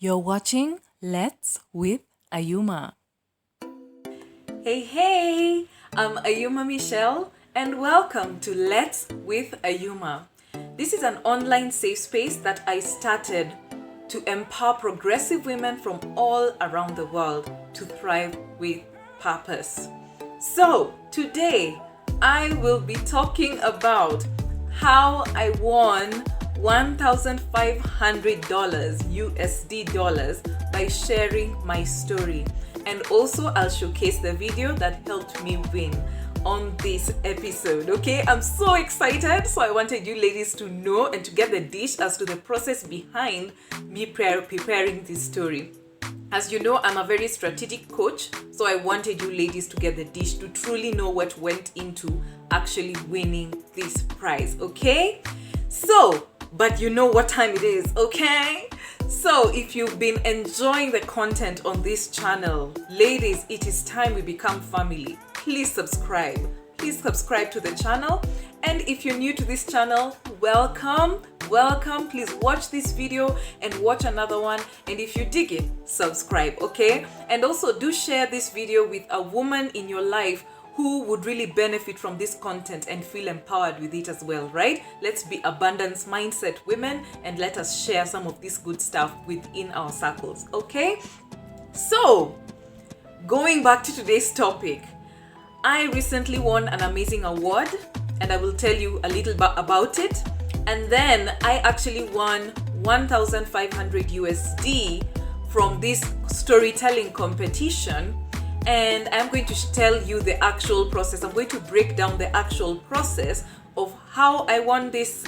You're watching Let's with Ayuma. Hey, I'm Ayuma Michelle and welcome to Let's with Ayuma. This is an online safe space that I started to empower progressive women from all around the world to thrive with purpose. So, today I will be talking about how I won $1,500 USD dollars by sharing my story. And also I'll showcase the video that helped me win on this episode. Okay, I'm so excited. So I wanted you ladies to know and to get the dish as to the process behind me preparing this story. As you know, I'm a very strategic coach, so I wanted you ladies to get the dish to truly know what went into actually winning this prize. Okay, so but you know what time it is, okay? So if you've been enjoying the content on this channel, ladies, it is time we become family. Please subscribe. Please subscribe to the channel. And if you're new to this channel, welcome. Please watch this video and watch another one. And if you dig it, subscribe, okay? And also do share this video with a woman in your life who would really benefit from this content and feel empowered with it as well, right? Let's be abundance mindset women and let us share some of this good stuff within our circles, okay? So, going back to today's topic, I recently won an amazing award and I will tell you a little bit about it. And then I actually won 1,500 USD from this storytelling competition. And I'm going to tell you the actual process. I'm going to break down the actual process of how I won this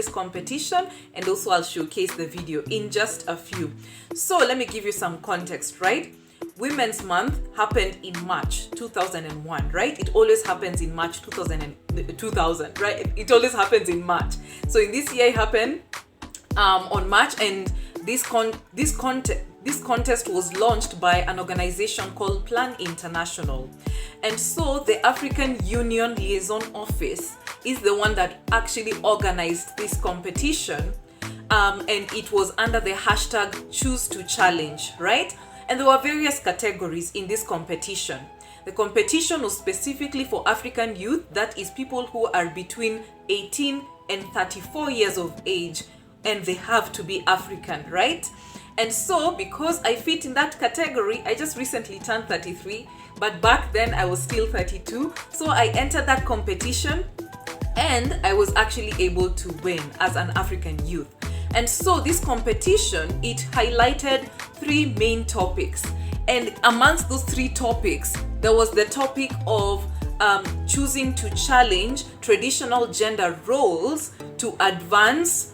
competition, and also I'll showcase the video in just a few. So let me give you some context, right? Women's Month happened in March 2001, right? It always happens in March 2000, right? It always happens in March. So in this year it happened on March, and this contest was launched by an organization called Plan International. And so the African Union Liaison Office is the one that actually organized this competition. And it was under the hashtag Choose to Challenge, right? And there were various categories in this competition. The competition was specifically for African youth, that is people who are between 18 and 34 years of age, and they have to be African, right? And so because I fit in that category, I just recently turned 33, but back then I was still 32. So I entered that competition and I was actually able to win as an African youth. And so this competition, it highlighted three main topics. And amongst those three topics, there was the topic of choosing to challenge traditional gender roles to advance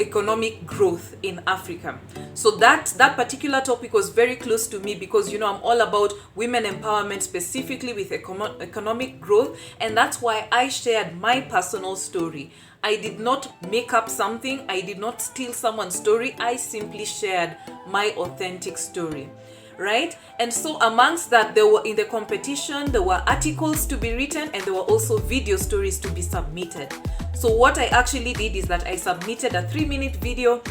economic growth in Africa. So that particular topic was very close to me because, you know, I'm all about women empowerment, specifically with economic growth. And that's why I shared my personal story. I did not make up something. I did not steal someone's story. I simply shared my authentic story, right? And so amongst that, there were in the competition, there were articles to be written and there were also video stories to be submitted. So what I actually did is that I submitted a 3-minute video,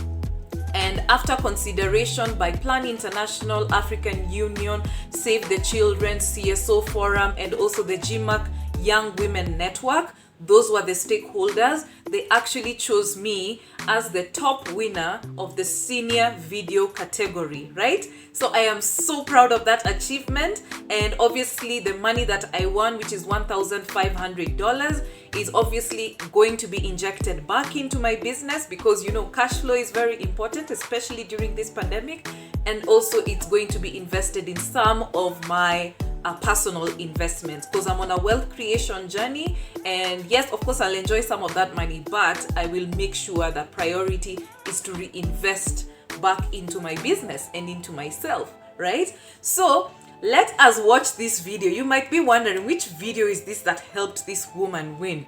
and after consideration by Plan International, African Union, Save the Children, CSO Forum, and also the GMAC Young Women Network, those were the stakeholders. They actually chose me as the top winner of the senior video category, right? So I am so proud of that achievement. And obviously the money that I won, which is $1,500, is obviously going to be injected back into my business because, you know, cash flow is very important, especially during this pandemic. And also it's going to be invested in some of my personal investments because I'm on a wealth creation journey. And yes, of course, I'll enjoy some of that money, but I will make sure that priority is to reinvest back into my business and into myself, right? So let us watch this video. You might be wondering, which video is this that helped this woman win?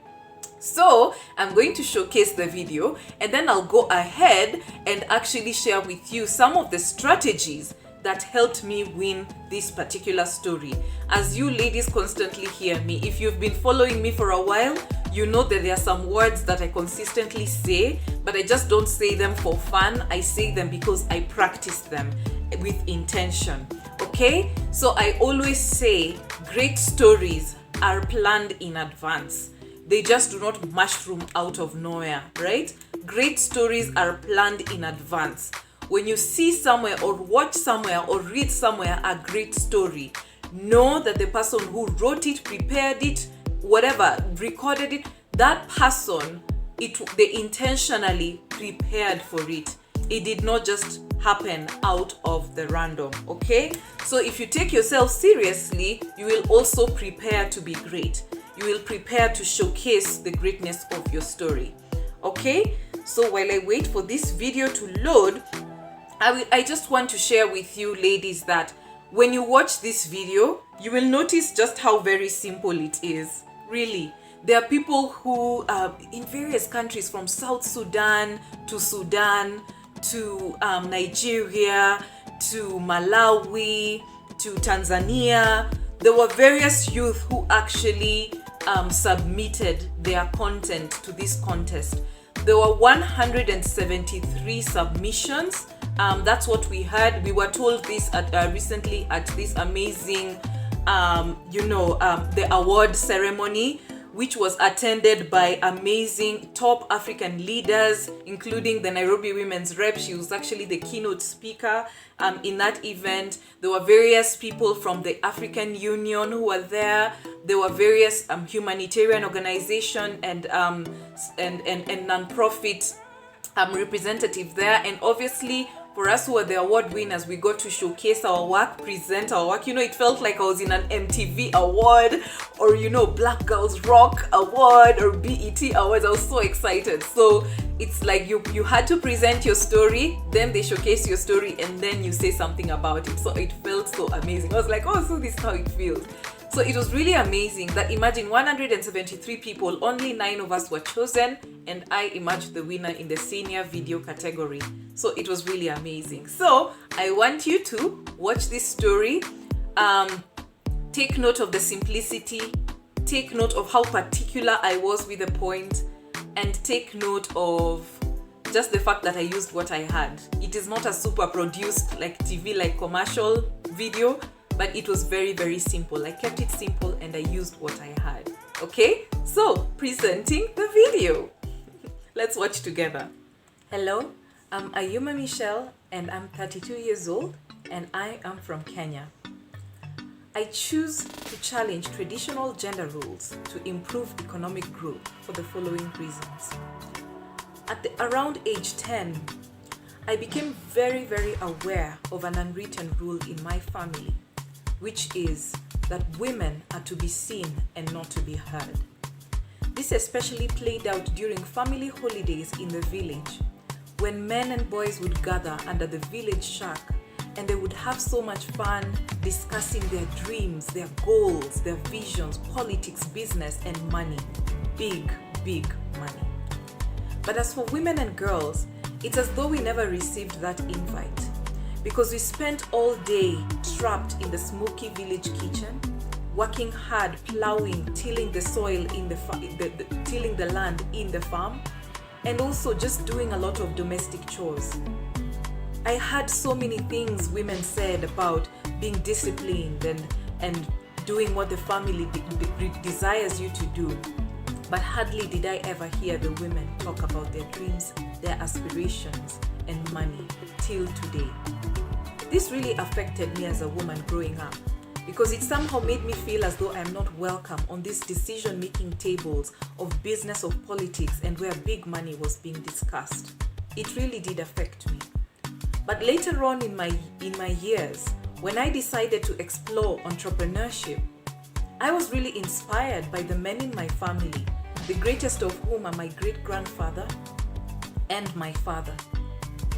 So I'm going to showcase the video and then I'll go ahead and actually share with you some of the strategies that helped me win this particular story. As you ladies constantly hear me, if you've been following me for a while, you know that there are some words that I consistently say, but I just don't say them for fun. I say them because I practice them with intention. Okay? So I always say great stories are planned in advance. They just do not mushroom out of nowhere, right? Great stories are planned in advance. When you see somewhere or watch somewhere or read somewhere a great story, know that the person who wrote it, prepared it, whatever, recorded it, that person, they intentionally prepared for it. It did not just happen out of the random, okay? So if you take yourself seriously, you will also prepare to be great. You will prepare to showcase the greatness of your story, okay? So while I wait for this video to load, I just want to share with you ladies that when you watch this video, you will notice just how very simple it is. Really, there are people who in various countries, from South Sudan to Nigeria to Malawi to Tanzania. There were various youth who actually submitted their content to this contest. There were 173 submissions. That's what we heard. We were told this recently at this amazing, the award ceremony, which was attended by amazing top African leaders, including the Nairobi Women's Rep. She was actually the keynote speaker in that event. There were various people from the African Union who were there. There were various humanitarian organization and non-profit representative there, and obviously for us who are the award winners, we got to showcase our work, present our work. It felt like I was in an MTV award or, Black Girls Rock award or BET awards. I was so excited. So it's like you had to present your story, then they showcase your story, and then you say something about it. So it felt so amazing. I was like, oh, so this is how it feels. So it was really amazing that, imagine 173 people, only 9 of us were chosen, and I emerged the winner in the senior video category. So it was really amazing. So I want you to watch this story, take note of the simplicity, take note of how particular I was with the point, and take note of just the fact that I used what I had. It is not a super produced like TV, like commercial video, but it was very, very simple. I kept it simple and I used what I had. Okay, so presenting the video. Let's watch together. Hello, I'm Ayuma Michelle and I'm 32 years old and I am from Kenya. I choose to challenge traditional gender roles to improve economic growth for the following reasons. At around age 10, I became very, very aware of an unwritten rule in my family, which is that women are to be seen and not to be heard. This especially played out during family holidays in the village, when men and boys would gather under the village shack and they would have so much fun discussing their dreams, their goals, their visions, politics, business, and money. Big, big money. But as for women and girls, it's as though we never received that invite, because we spent all day trapped in the smoky village kitchen, working hard, plowing, tilling the soil in tilling the land in the farm, and also just doing a lot of domestic chores. I heard so many things women said about being disciplined and doing what the family desires you to do, but hardly did I ever hear the women talk about their dreams, their aspirations, and money till today. This really affected me as a woman growing up, because it somehow made me feel as though I'm not welcome on these decision-making tables of business, of politics, and where big money was being discussed. It really did affect me. But later on in my years, when I decided to explore entrepreneurship, I was really inspired by the men in my family, the greatest of whom are my great-grandfather and my father.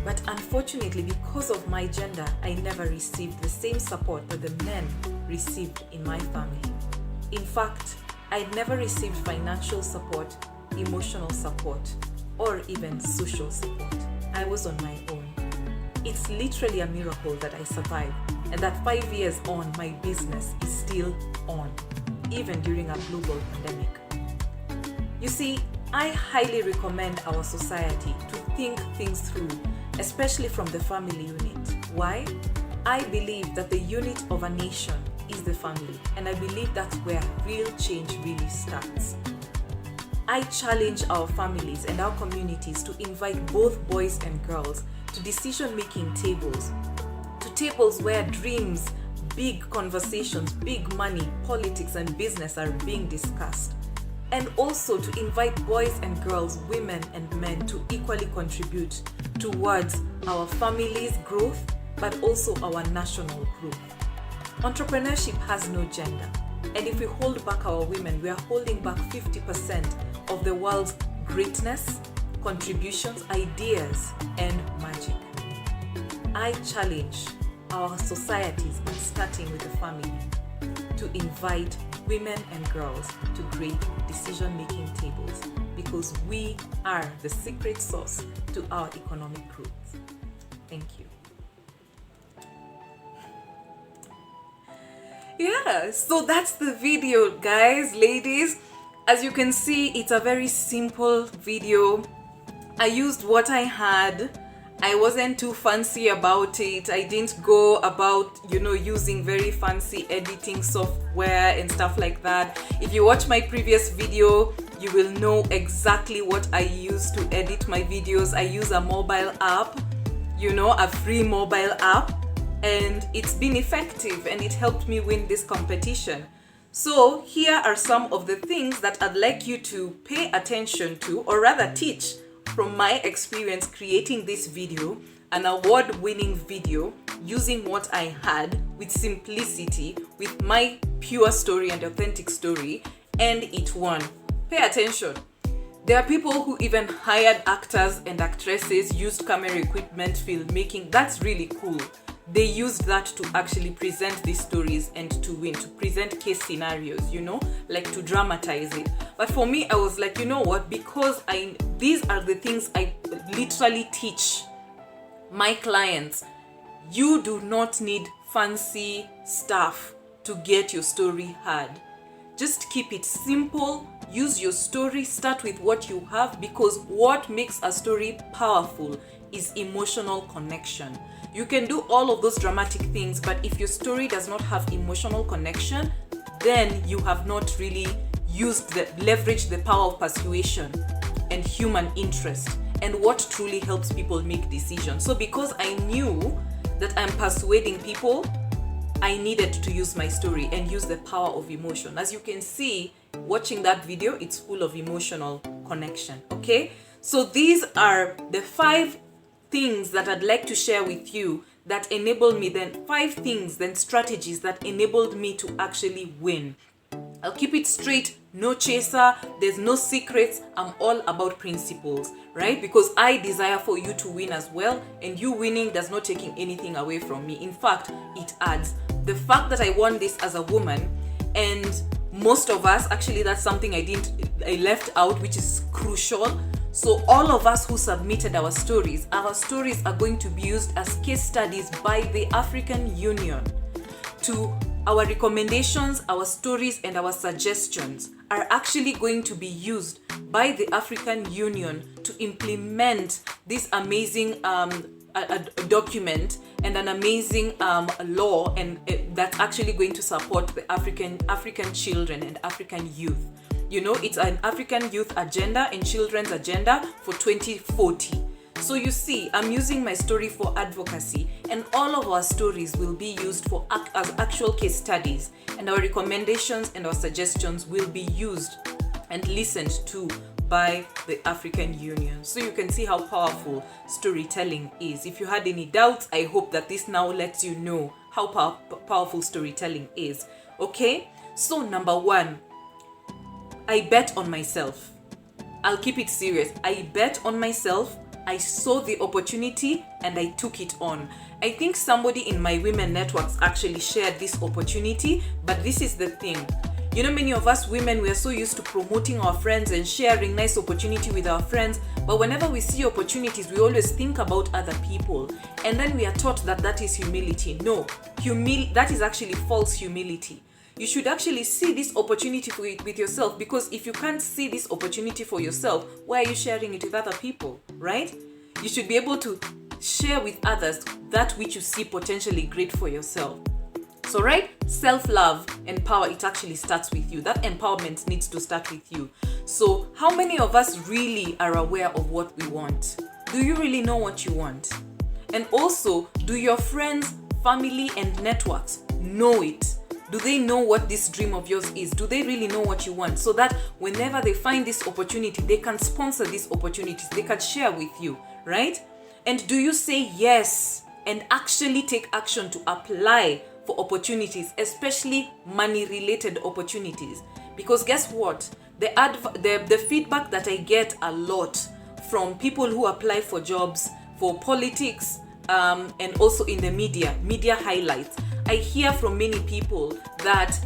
But unfortunately, because of my gender, I never received the same support that the men received in my family. In fact, I never received financial support, emotional support, or even social support. I was on my own. It's literally a miracle that I survived, and that 5 years on, my business is still on, even during a global pandemic. You see, I highly recommend our society to think things through, especially from the family unit. Why? I believe that the unit of a nation is the family, and I believe that's where real change really starts. I challenge our families and our communities to invite both boys and girls to decision-making tables, to tables where dreams, big conversations, big money, politics, and business are being discussed. And also to invite boys and girls, women and men to equally contribute towards our family's growth, but also our national growth. Entrepreneurship has no gender. And if we hold back our women, we are holding back 50% of the world's greatness, contributions, ideas, and magic. I challenge our societies, starting with the family, to invite women and girls to great decision-making tables, because we are the secret sauce to our economic growth. Thank you. Yeah, so that's the video, guys, ladies. As you can see, it's a very simple video. I used what I had. I wasn't too fancy about it. I didn't go about, using very fancy editing software and stuff like that. If you watch my previous video, you will know exactly what I use to edit my videos. I use a mobile app, a free mobile app, and it's been effective and it helped me win this competition. So here are some of the things that I'd like you to pay attention to, or rather teach from my experience creating this video, an award-winning video using what I had with simplicity, with my pure story and authentic story, and it won. Pay attention. There are people who even hired actors and actresses, used camera equipment, filmmaking. That's really cool. They used that to actually present these stories and to win, to present case scenarios, like to dramatize it. But for me, I was like, what? Because these are the things I literally teach my clients. You do not need fancy stuff to get your story heard. Just keep it simple. Use your story. Start with what you have, because what makes a story powerful is emotional connection. You can do all of those dramatic things, but if your story does not have emotional connection, then you have not really leveraged the power of persuasion and human interest and what truly helps people make decisions. So because I knew that I'm persuading people, I needed to use my story and use the power of emotion. As you can see, watching that video, it's full of emotional connection, okay? So these are the 5 things that I'd like to share with you that enabled me, then 5 things, then strategies that enabled me to actually win. I'll keep it straight, no chaser, there's no secrets. I'm all about principles, right? Because I desire for you to win as well, and you winning does not taking anything away from me. In fact, it adds. The fact that I won this as a woman, and most of us, actually that's something I left out, which is crucial. So all of us who submitted our stories are going to be used as case studies by the African Union. To our recommendations, our stories, and our suggestions are actually going to be used by the African Union to implement this amazing a document and an amazing law, and that's actually going to support the African children and African youth. It's an African youth agenda and children's agenda for 2040. So you see, I'm using my story for advocacy, and all of our stories will be used as actual case studies, and our recommendations and our suggestions will be used and listened to by the African Union. So you can see how powerful storytelling is. If you had any doubts, I hope that this now lets you know how powerful storytelling is. Okay? So number 1, I bet on myself. I'll keep it serious. I bet on myself. I saw the opportunity and I took it on. I think somebody in my women networks actually shared this opportunity, but this is the thing. Many of us women, we are so used to promoting our friends and sharing nice opportunity with our friends, but whenever we see opportunities, we always think about other people. And then we are taught that is humility. No, that is actually false humility. you should actually see this opportunity with yourself, because if you can't see this opportunity for yourself, why are you sharing it with other people, right? You should be able to share with others that which you see potentially great for yourself. So, right, self-love and power, it actually starts with you. That empowerment needs to start with you. So how many of us really are aware of what we want? Do you really know what you want? And also, do your friends, family, and networks know it? Do they know what this dream of yours is? Do they really know what you want? So that whenever they find this opportunity, they can sponsor these opportunities. They can share with you, right? And do you say yes and actually take action to apply for opportunities, especially money-related opportunities? Because guess what? The feedback that I get a lot from people who apply for jobs, for politics, and also in the media highlights, I hear from many people that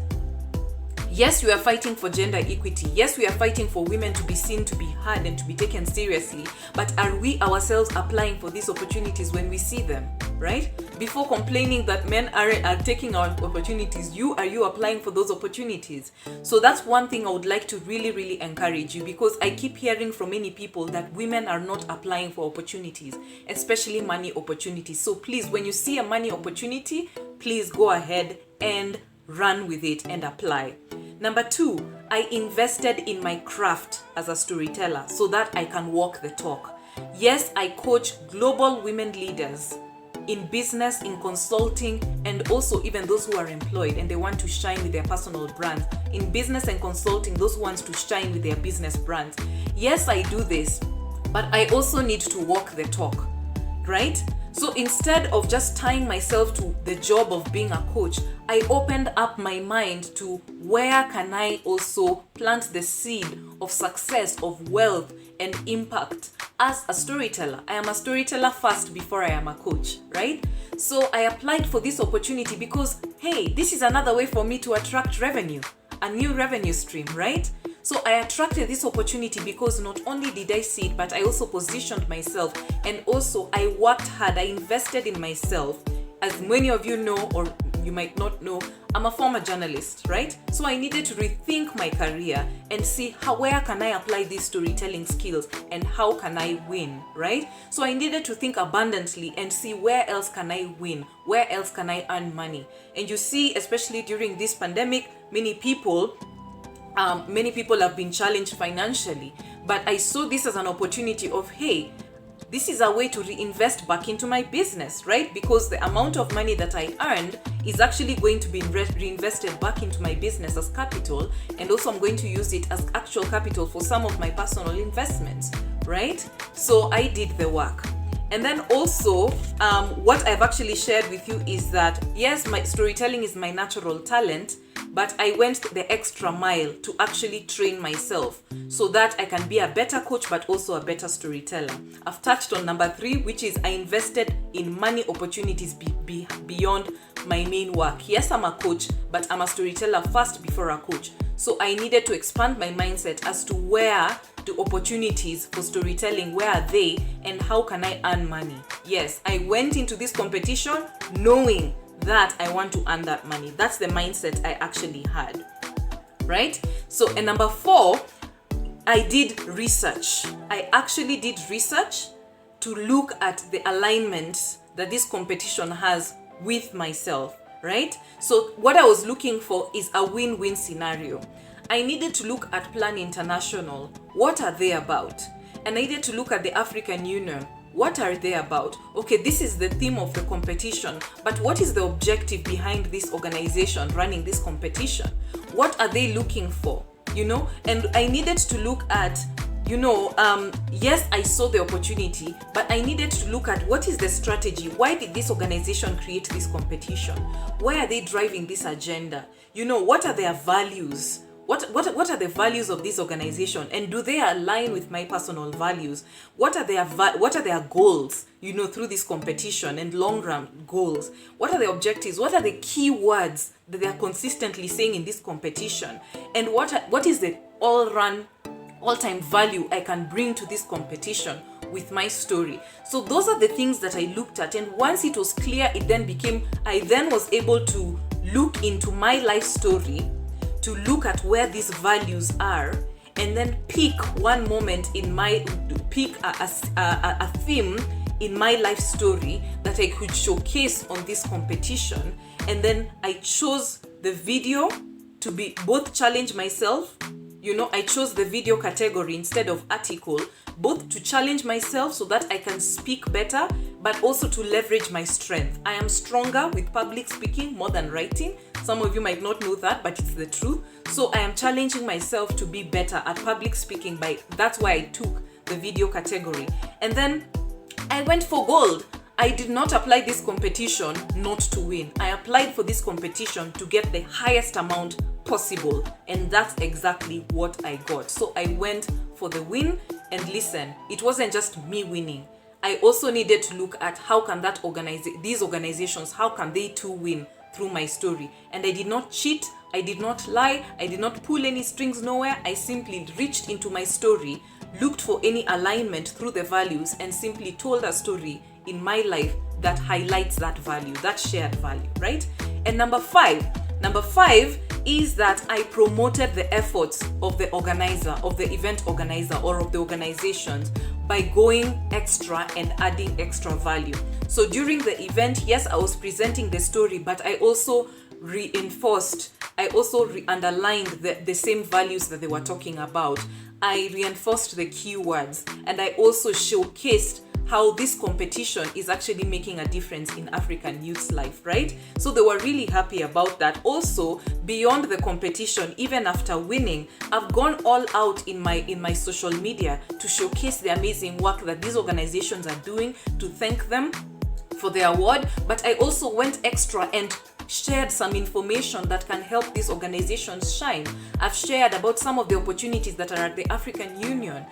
yes, we are fighting for gender equity. Yes, we are fighting for women to be seen, to be heard, and to be taken seriously. But are we ourselves applying for these opportunities when we see them, right? Before complaining that men are taking our opportunities, are you applying for those opportunities? So that's one thing I would like to really encourage you, because I keep hearing from many people that women are not applying for opportunities, especially money opportunities. So please, when you see a money opportunity, please go ahead and run with it and apply. Number 2, I invested in my craft as a storyteller so that I can walk the talk. Yes, I coach global women leaders in business, in consulting, and also even those who are employed and they want to shine with their personal brands. In business and consulting, those who want to shine with their business brands. Yes, I do this, but I also need to walk the talk, right? So instead of just tying myself to the job of being a coach, I opened up my mind to where can I also plant the seed of success, of wealth, and impact as a storyteller. I am a storyteller first before I am a coach, right? So I applied for this opportunity because, hey, this is another way for me to attract revenue, a new revenue stream, right? So I attracted this opportunity because not only did I see it, but I also positioned myself, and also I worked hard. I invested in myself. As many of you know, or you might not know, I'm a former journalist, right? So I needed to rethink my career and see where can I apply these storytelling skills and how can I win, right? So I needed to think abundantly and see where else can I win, where else can I earn money. And you see, especially during this pandemic, many people have been challenged financially, but I saw this as an opportunity of, hey, this is a way to reinvest back into my business, right? Because the amount of money that I earned is actually going to be reinvested back into my business as capital, and also I'm going to use it as actual capital for some of my personal investments, right? So I did the work. And then also, what I've actually shared with you is that, yes, my storytelling is my natural talent, but I went the extra mile to actually train myself so that I can be a better coach, but also a better storyteller. I've touched on number 3, which is I invested in money opportunities beyond my main work. Yes, I'm a coach, but I'm a storyteller first before a coach. So I needed to expand my mindset as to where the opportunities for storytelling, where are they, and how can I earn money? Yes, I went into this competition knowing that I want to earn that money. That's the mindset I actually had, right? So, and number 4, I did research. I actually did research to look at the alignment that this competition has with myself, right? So what I was looking for is a win-win scenario. I needed to look at Plan International. What are they about? And I needed to look at the African Union. What are they about? Okay, this is the theme of the competition, but what is the objective behind this organization running this competition? What are they looking for? And I needed to look at, yes, I saw the opportunity, but I needed to look at what is the strategy? Why did this organization create this competition? Why are they driving this agenda? What are their values? What are the values of this organization, and do they align with my personal values? What are their goals, through this competition, and long-run goals? What are the objectives? What are the key words that they are consistently saying in this competition? And what is the all-time value I can bring to this competition with my story? So those are the things that I looked at, and once it was clear, I then was able to look into my life story, to look at where these values are, and then pick one moment in my, pick a theme in my life story that I could showcase on this competition. And then I chose the video to be both challenge myself. I chose the video category instead of article, both to challenge myself so that I can speak better, but also to leverage my strength. I am stronger with public speaking more than writing. Some of you might not know that, but it's the truth. So I am challenging myself to be better at public speaking. That's why I took the video category. And then I went for gold. I did not apply this competition not to win. I applied for this competition to get the highest amount possible, and that's exactly what I got. So I went for the win. And listen, it wasn't just me winning. I also needed to look at how can these organizations, how can they too win through my story. And I did not cheat, I did not lie, I did not pull any strings nowhere. I simply reached into my story, looked for any alignment through the values, and simply told a story in my life that highlights that value, that shared value, right? And number five is that I promoted the efforts of the organizer, of the event organizer, or of the organizations by going extra and adding extra value. So during the event, yes, I was presenting the story, but I also underlined the same values that they were talking about. I reinforced the keywords, and I also showcased how this competition is actually making a difference in African youth's life, right? So they were really happy about that. Also, beyond the competition, even after winning, I've gone all out in my social media to showcase the amazing work that these organizations are doing, to thank them for the award. But I also went extra and shared some information that can help these organizations shine. I've shared about some of the opportunities that are at the African Union,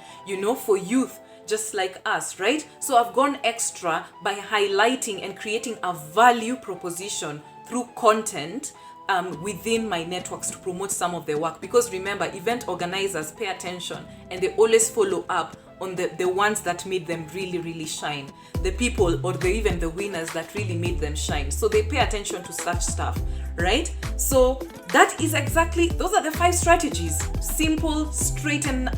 for youth just like us, right? So I've gone extra by highlighting and creating a value proposition through content within my networks to promote some of their work. Because remember, event organizers pay attention and they always follow up on the ones that made them really, really shine. The people or even the winners that really made them shine. So they pay attention to such stuff, right? So that is those are the 5 strategies. Simple, straight and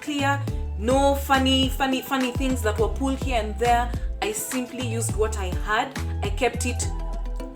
clear. No funny things that were pulled here and there. I simply used what I had. I kept it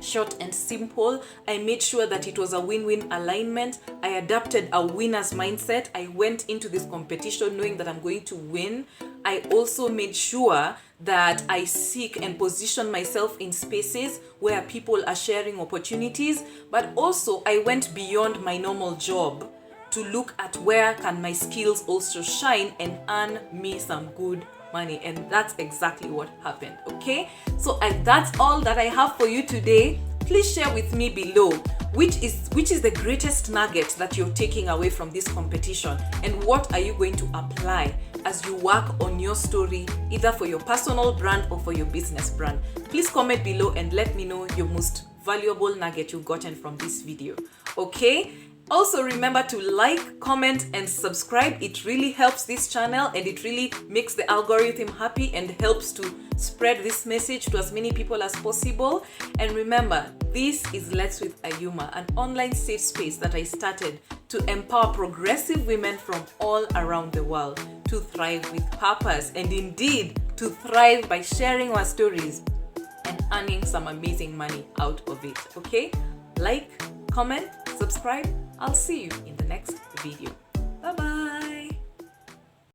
short and simple. I made sure that it was a win-win alignment. I adapted a winner's mindset. I went into this competition knowing that I'm going to win. I also made sure that I seek and position myself in spaces where people are sharing opportunities, but also I went beyond my normal job to look at where can my skills also shine and earn me some good money. And that's exactly what happened. Okay, so that's all that I have for you today. Please share with me below which is the greatest nugget that you're taking away from this competition, and what are you going to apply as you work on your story, either for your personal brand or for your business brand. Please comment below and let me know your most valuable nugget you've gotten from this video. Okay, also remember to like, comment and subscribe. It really helps this channel and it really makes the algorithm happy and helps to spread this message to as many people as possible. And remember, this is Let's with Ayuma, an online safe space that I started to empower progressive women from all around the world to thrive with purpose, and indeed to thrive by sharing our stories and earning some amazing money out of it. Okay, like, comment, subscribe. I'll see you in the next video.